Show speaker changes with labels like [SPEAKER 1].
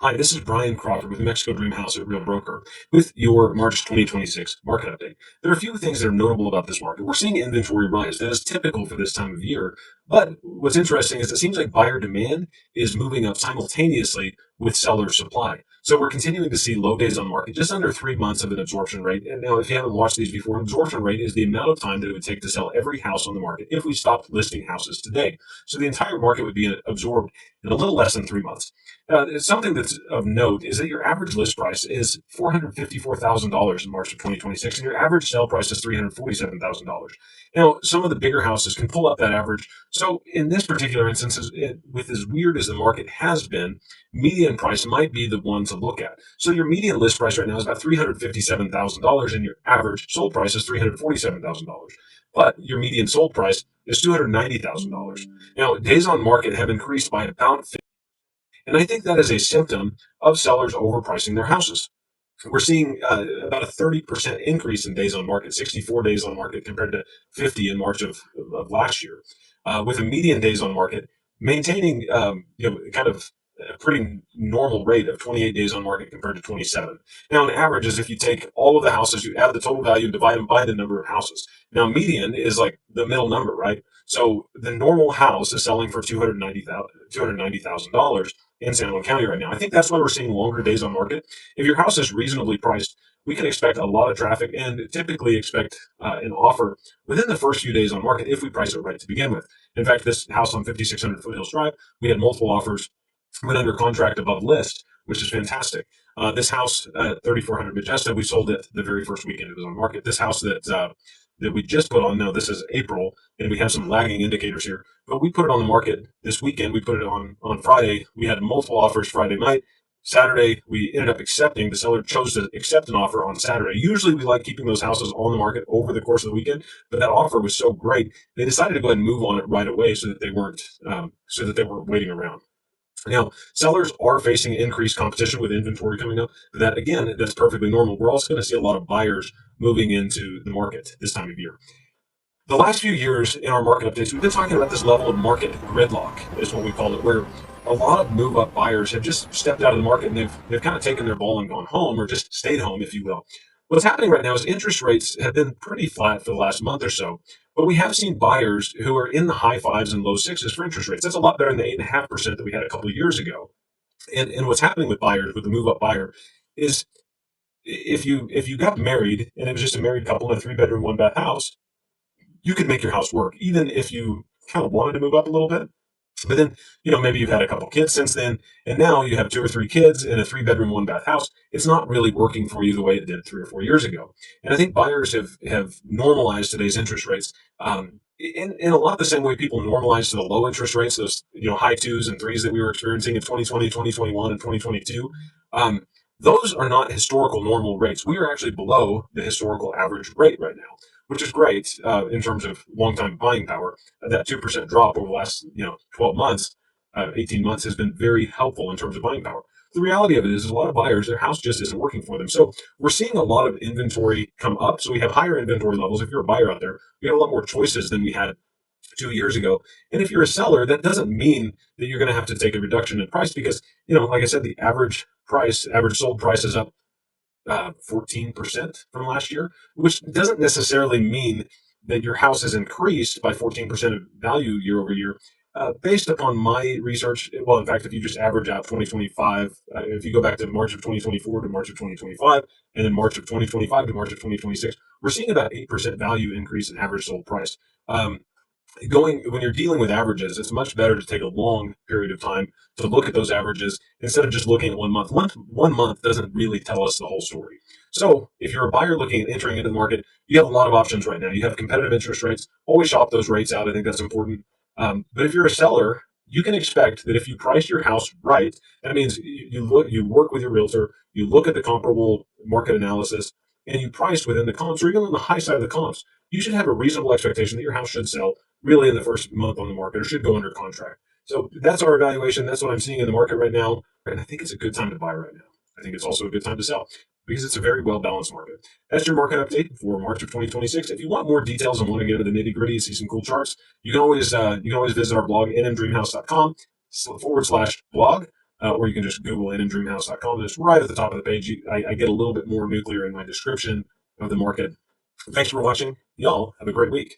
[SPEAKER 1] Hi, this is Bryan Crawford with Mexico Dream House at Real Broker with your March 2026 market update. There are a few things that are notable about this market. We're seeing inventory rise. That is typical for this time of year. But what's interesting is it seems like buyer demand is moving up simultaneously with seller supply. So we're continuing to see low days on market, just under 3 months of an absorption rate. And now, if you haven't watched these before, an absorption rate is the amount of time that it would take to sell every house on the market if we stopped listing houses today. So the entire market would be absorbed in a little less than 3 months. Something that's of note is that your average list price is $454,000 in March of 2026, and your average sale price is $347,000. Now, some of the bigger houses can pull up that average. So, in this particular instance, with as weird as the market has been, median price might be the one to look at. So, your median list price right now is about $357,000, and your average sold price is $347,000. But your median sold price is $290,000. Now, days on market have increased by about, and I think that is a symptom of sellers overpricing their houses. We're seeing about a 30% increase in days on market, 64 days on market compared to 50 in March of last year, with a median days on market maintaining kind of a pretty normal rate of 28 days on market compared to 27. Now, an average is if you take all of the houses, you add the total value and divide them by the number of houses. Now, median is like the middle number, right? So the normal house is selling for $290,000 in San Juan County right now. I think that's why we're seeing longer days on market. If your house is reasonably priced, we can expect a lot of traffic and typically expect an offer within the first few days on market if we price it right to begin with. In fact, this house on 5600 Foothills Drive, we had multiple offers, went under contract above list, which is fantastic. This house at 3400 Majesta, we sold it the very first weekend it was on market. This house that we just put on, now this is April, and we have some lagging indicators here, but we put it on the market this weekend. We put it on Friday. We had multiple offers Friday night. Saturday, we ended up accepting. The seller chose to accept an offer on Saturday. Usually, we like keeping those houses on the market over the course of the weekend, but that offer was so great, they decided to go ahead and move on it right away so that they weren't waiting around. Now, sellers are facing increased competition with inventory coming up. That, again, that's perfectly normal. We're also going to see a lot of buyers moving into the market this time of year. The last few years in our market updates, we've been talking about this level of market gridlock, is what we call it, where a lot of move-up buyers have just stepped out of the market and they've kind of taken their ball and gone home, or just stayed home, if you will. What's happening right now is interest rates have been pretty flat for the last month or so, but we have seen buyers who are in the high fives and low sixes for interest rates. That's a lot better than the 8.5% that we had a couple of years ago. And what's happening with buyers, with the move-up buyer, is if you got married and it was just a married couple in a three-bedroom, one-bath house, you could make your house work, even if you kind of wanted to move up a little bit. But then, maybe you've had a couple kids since then, and now you have two or three kids in a three-bedroom, one-bath house. It's not really working for you the way it did 3 or 4 years ago. And I think buyers have normalized today's interest rates in a lot the same way people normalized to the low interest rates, those high twos and threes that we were experiencing in 2020, 2021, and 2022. Those are not historical normal rates. We are actually below the historical average rate right now, which is great in terms of long-time buying power. That 2% drop over the last 12 months, 18 months has been very helpful in terms of buying power. The reality of it is a lot of buyers, their house just isn't working for them. So we're seeing a lot of inventory come up. So we have higher inventory levels. If you're a buyer out there, we have a lot more choices than we had 2 years ago. And if you're a seller, that doesn't mean that you're going to have to take a reduction in price because, like I said, the average sold price is up 14% from last year, which doesn't necessarily mean that your house has increased by 14% of value year over year. Based upon my research, well, in fact, if you just average out 2025, if you go back to March of 2024 to March of 2025, and then March of 2025 to March of 2026, we're seeing about 8% value increase in average sold price. When you're dealing with averages, it's much better to take a long period of time to look at those averages instead of just looking at 1 month. One month doesn't really tell us the whole story. So if you're a buyer looking at entering into the market, you have a lot of options right now. You have competitive interest rates. Always shop those rates out. I think that's important. But if you're a seller, you can expect that if you price your house right, that means you work with your realtor, you look at the comparable market analysis, and you price within the comps or even on the high side of the comps. You should have a reasonable expectation that your house should sell really in the first month on the market or should go under contract. So that's our evaluation. That's what I'm seeing in the market right now. And I think it's a good time to buy right now. I think it's also a good time to sell because it's a very well balanced market. That's your market update for March of 2026. If you want more details and want to get into the nitty gritty and see some cool charts, you can always visit our blog, nmdreamhouse.com/blog. or you can just Google innandreamhouse.com. And it's right at the top of the page. I get a little bit more nuclear in my description of the market. Thanks for watching. Y'all have a great week.